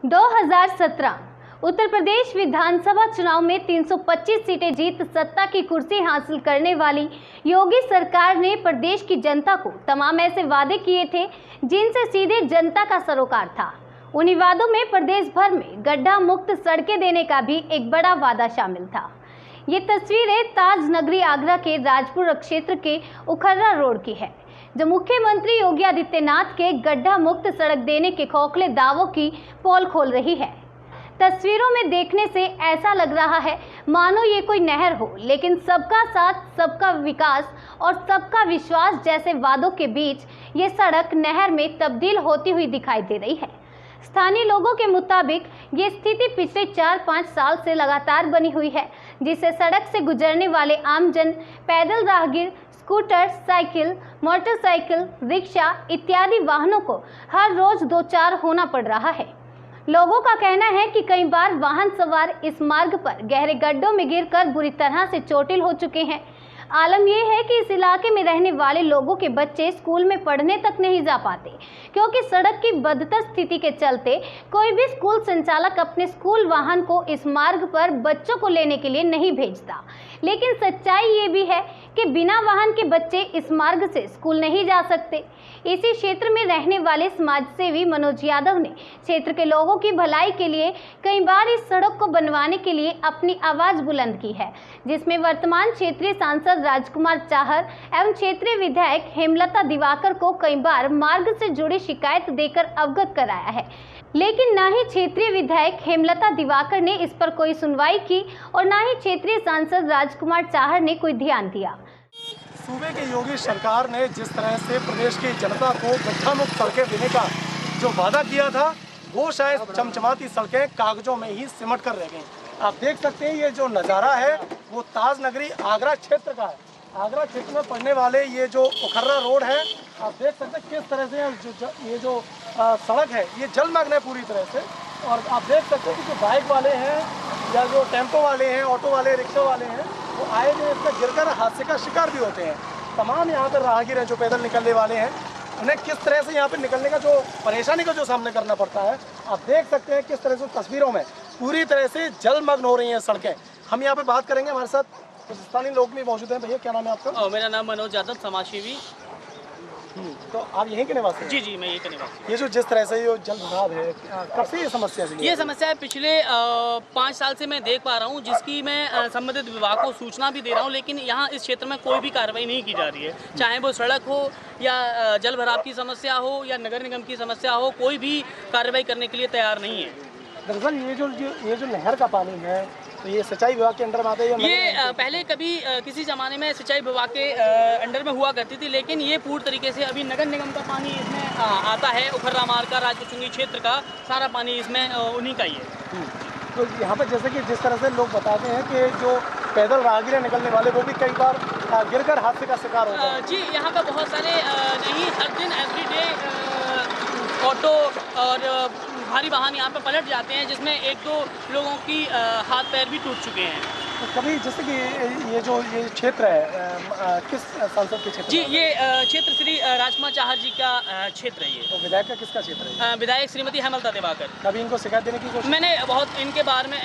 2017 उत्तर प्रदेश विधानसभा चुनाव में 325 सीटें जीत सत्ता की कुर्सी हासिल करने वाली योगी सरकार ने प्रदेश की जनता को तमाम ऐसे वादे किए थे जिनसे सीधे जनता का सरोकार था। उन्हीं वादों में प्रदेश भर में गड्ढा मुक्त सड़कें देने का भी एक बड़ा वादा शामिल था। ये तस्वीरें ताज नगरी आगरा के राजपुर क्षेत्र के उखर्रा रोड की है, जो मुख्यमंत्री योगी आदित्यनाथ के गड्ढा मुक्त सड़क देने के खोखले दावों की पोल खोल रही है। तस्वीरों में देखने से ऐसा लग रहा है मानो ये कोई नहर हो, लेकिन सबका साथ, सबका विकास और सबका विश्वास जैसे वादों के बीच ये सड़क नहर में तब्दील होती हुई दिखाई दे रही है। स्थानीय लोगों के मुताबिक ये स्थिति पिछले 4-5 साल से लगातार बनी हुई है, जिससे सड़क से गुजरने वाले आमजन, पैदल राहगीर, स्कूटर, साइकिल, मोटरसाइकिल, रिक्शा इत्यादि वाहनों को हर रोज 2-4 होना पड़ रहा है। लोगों का कहना है कि कई बार वाहन सवार इस मार्ग पर गहरे गड्ढों में गिरकर बुरी तरह से चोटिल हो चुके हैं। आलम यह है कि इस इलाके में रहने वाले लोगों के बच्चे स्कूल में पढ़ने तक नहीं जा पाते, क्योंकि सड़क की बदतर स्थिति के चलते कोई भी स्कूल संचालक अपने स्कूल वाहन को इस मार्ग पर बच्चों को लेने के लिए नहीं भेजता। लेकिन सच्चाई ये भी है कि बिना वाहन के बच्चे इस मार्ग से स्कूल नहीं जा सकते। इसी क्षेत्र में रहने वाले समाजसेवी मनोज यादव ने क्षेत्र के लोगों की भलाई के लिए कई बार इस सड़क को बनवाने के लिए अपनी आवाज बुलंद की है, जिसमें वर्तमान क्षेत्रीय सांसद राजकुमार चाहर एवं क्षेत्रीय विधायक हेमलता दिवाकर को कई बार मार्ग से जुड़ी शिकायत देकर अवगत कराया है। लेकिन न ही क्षेत्रीय विधायक हेमलता दिवाकर ने इस पर कोई सुनवाई की और न ही क्षेत्रीय सांसद राजकुमार चाहर ने कोई ध्यान दिया। सूबे की योगी सरकार ने जिस तरह से प्रदेश की जनता को गड्ढा मुक्त सड़कें देने का जो वादा किया था, वो शायद चमचमाती सड़कें कागजों में ही सिमट कर रह गई। आप देख सकते हैं ये जो नज़ारा है वो ताज नगरी आगरा क्षेत्र का है। आगरा क्षेत्र में पड़ने वाले ये जो उखर्रा रोड है, आप देख सकते हैं किस तरह से ये जो सड़क है ये जलमग्न है पूरी तरह से। और आप देख सकते हैं कि जो बाइक वाले हैं या जो टेम्पो वाले हैं, ऑटो वाले, रिक्शा वाले हैं, वो आए दिन इसमें गिरकर हादसे का शिकार भी होते हैं। तमाम यहाँ पर राहगीर हैं जो पैदल निकलने वाले हैं, उन्हें किस तरह से यहाँ पर निकलने का जो परेशानी का जो सामना करना पड़ता है, आप देख सकते हैं किस तरह से तस्वीरों में पूरी तरह से जलमग्न हो रही हैं सड़कें। हम यहाँ पर बात करेंगे, हमारे साथ कुछ स्थानीय लोग भी मौजूद हैं। भैया क्या नाम है आपका? मेरा नाम मनोज यादव, समाजसेवी। तो आप यहीं के निवासी हैं? जी, मैं यहीं का निवासी। ये जो जिस तरह से ये जल भराव है, कब से ये समस्या है? ये समस्या है पिछले 5 साल से मैं देख पा रहा हूँ, जिसकी मैं संबंधित विभाग को सूचना भी दे रहा हूँ, लेकिन यहाँ इस क्षेत्र में कोई भी कार्रवाई नहीं की जा रही है। चाहे वो सड़क हो या जल भराव की समस्या हो या नगर निगम की समस्या हो, कोई भी कार्रवाई करने के लिए तैयार नहीं है। दरअसल ये जो नहर का पानी है, तो ये सिंचाई विभाग के अंडर में आता है? ये पहले कभी किसी ज़माने में सिंचाई विभाग के अंडर में हुआ करती थी, लेकिन ये पूर्ण तरीके से अभी नगर निगम का पानी इसमें आता है। उखर्रा मार्ग का, राजपुर क्षेत्र का सारा पानी इसमें उन्हीं का ही है। तो यहाँ पर जैसे कि जिस तरह से लोग बताते हैं कि जो पैदल राहगीर निकलने वाले वो भी कई बार गिरकर हादसे का शिकार होते हैं। जी, यहाँ पर बहुत सारे नहीं, हर दिन एवरीडे ऑटो और भारी वाहन यहाँ पे पलट जाते हैं, जिसमें 1-2 लोगों की हाथ पैर भी टूट चुके हैं। तो कभी जैसे कि ये क्षेत्र है, किस सांसद के क्षेत्र? जी, ये क्षेत्र श्री राजकुमार चाहर जी का क्षेत्र है। ये तो विधायक का किसका क्षेत्र है? विधायक श्रीमती हेमलता दिवाकर। कभी इनको शिकायत देने की कोशिश? मैंने बहुत इनके बारे में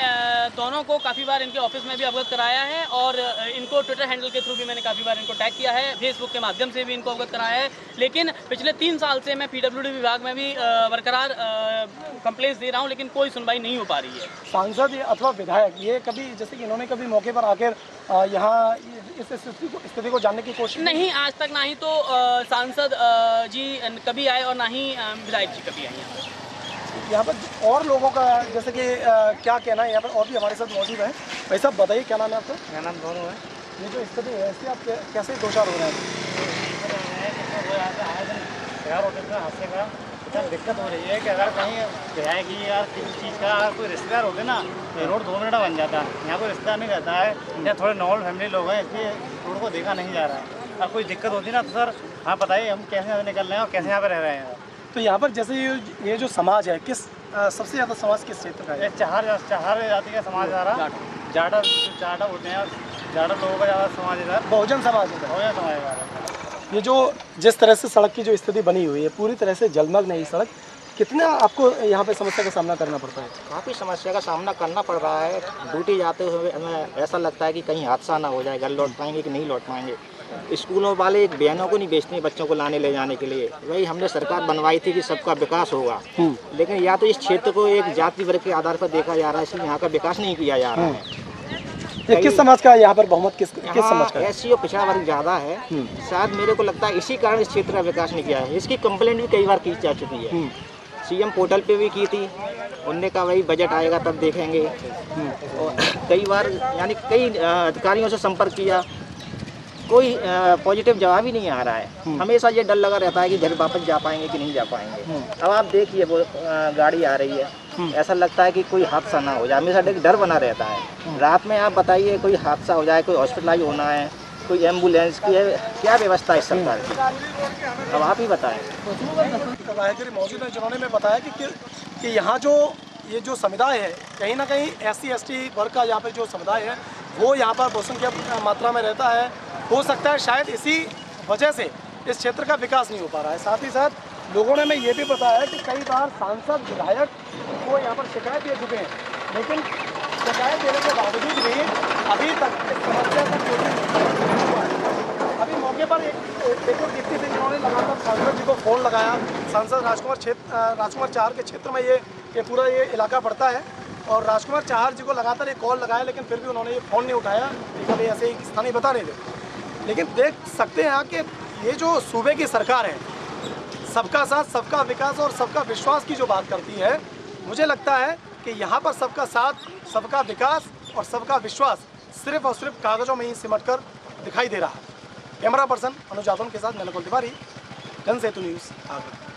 दोनों को काफ़ी बार इनके ऑफिस में भी अवगत कराया है, और इनको ट्विटर हैंडल के थ्रू भी मैंने काफ़ी बार इनको टैग किया है, फेसबुक के माध्यम से भी इनको अवगत कराया है। लेकिन पिछले 3 साल से मैं PWD विभाग में भी बरकरार कंप्लेंट्स दे रहा हूँ, लेकिन कोई सुनवाई नहीं हो पा रही है। सांसद अथवा विधायक ये कभी, जैसे कि इन्होंने कभी मौके पर आकर यहाँ इस स्थिति को जानने की कोशिश? नहीं, आज तक ना ही तो सांसद जी कभी आए और ना ही विधायक जी कभी आए यहाँ पर। और लोगों का जैसे कि क्या कहना है, यहाँ पर और भी हमारे साथ मौजूद हैं। भाई साहब बताइए, क्या नाम है आपका? मेरा नाम दोनों है। ये जो स्थिति है इससे आप कैसे दो चार हो रहे हैं? हादसे का इतना दिक्कत हो रही है कि अगर कहीं जाएगी या किसी चीज़ का अगर कोई रिश्तेदार होते ना, तो रोड 2 मिनट बन जाता है। यहाँ कोई रिश्तेदार नहीं रहता है, या थोड़े नॉर्मल फैमिली लोग हैं, इसलिए रोड को देखा नहीं जा रहा है। और कोई दिक्कत होती ना तो सर हाँ बताइए, हम कैसे यहाँ निकल रहे हैं और कैसे यहाँ पर रह रहे हैं। तो यहाँ पर जैसे ये जो समाज है, किस सबसे ज़्यादा समाज किस क्षेत्र का है? चार जाति का समाज आ रहा, जाटा होते हैं, जाटा लोगों का ज़्यादा समाज है, बहुजन समाज है। बहुजन समाज है। ये जो जिस तरह से सड़क की जो स्थिति बनी हुई है, पूरी तरह से जलमग्न है ये सड़क। कितना आपको यहाँ पे समस्या का सामना करना पड़ता है? काफ़ी समस्या का सामना करना पड़ रहा है। ड्यूटी जाते हुए हमें ऐसा लगता है कि कहीं हादसा ना हो जाए, घर लौट पाएंगे कि नहीं लौट पाएंगे। स्कूलों वाले एक बहनों को नहीं बेचते बच्चों को लाने ले जाने के लिए। वही हमने सरकार बनवाई थी कि सबका विकास होगा, लेकिन या तो इस क्षेत्र को एक जाति वर्ग के आधार पर देखा जा रहा है, इसलिए यहाँ का विकास नहीं किया जा रहा है। ये किस समाज का यहाँ पर बहुमत किस समाज का है? SC और पिछड़ा वर्ग ज़्यादा है। शायद मेरे को लगता है इसी कारण इस क्षेत्र का विकास नहीं किया है। इसकी कंप्लेंट भी कई बार की जा चुकी है। CM पोर्टल पे भी की थी, उनने कहा वही बजट आएगा तब देखेंगे। और कई बार यानी कई अधिकारियों से संपर्क किया, कोई पॉजिटिव जवाब ही नहीं आ रहा है। हमेशा ये डर लगा रहता है कि घर वापस जा पाएंगे कि नहीं जा पाएंगे। अब आप देखिए वो गाड़ी आ रही है, ऐसा लगता है कि कोई हादसा ना हो जाए, हमेशा एक डर बना रहता है। रात में आप बताइए कोई हादसा हो जाए, कोई हॉस्पिटलाइज होना है, कोई एम्बुलेंस की है, क्या व्यवस्था है सरकार की? अब आप ही बताएं। मौजूद है जिन्होंने में बताया कि यहाँ जो ये जो समुदाय है, कहीं ना कहीं SC ST वर्ग का यहाँ पे जो समुदाय है वो यहाँ पर बहुसंख्यक मात्रा में रहता है। हो सकता है शायद इसी वजह से इस क्षेत्र का विकास नहीं हो पा रहा है। साथ ही साथ लोगों ने मैं ये भी बताया कि कई बार सांसद विधायक को यहाँ पर शिकायत दे चुके हैं, लेकिन शिकायत देने के बावजूद भी अभी तक इस समस्या का कोई नहीं हुआ है। अभी मौके पर एक व्यक्ति थे जिन्होंने लगातार सांसद जी को फ़ोन लगाया। सांसद राजकुमार चाहर के क्षेत्र में ये पूरा ये इलाका पड़ता है, और राजकुमार चाहर जी को लगातार एक कॉल लगाया, लेकिन फिर भी उन्होंने ये फ़ोन नहीं उठाया। कभी ऐसे ही स्थानीय बता नहीं थे। लेकिन देख सकते हैं कि ये जो सूबे की सरकार है, सबका साथ सबका विकास और सबका विश्वास की जो बात करती है, मुझे लगता है कि यहाँ पर सबका साथ सबका विकास और सबका विश्वास सिर्फ और सिर्फ कागज़ों में ही सिमट कर दिखाई दे रहा है। कैमरा पर्सन अनुज यादव के साथ मैं नकुल तिवारी, जनसेतु न्यूज़ आगरा।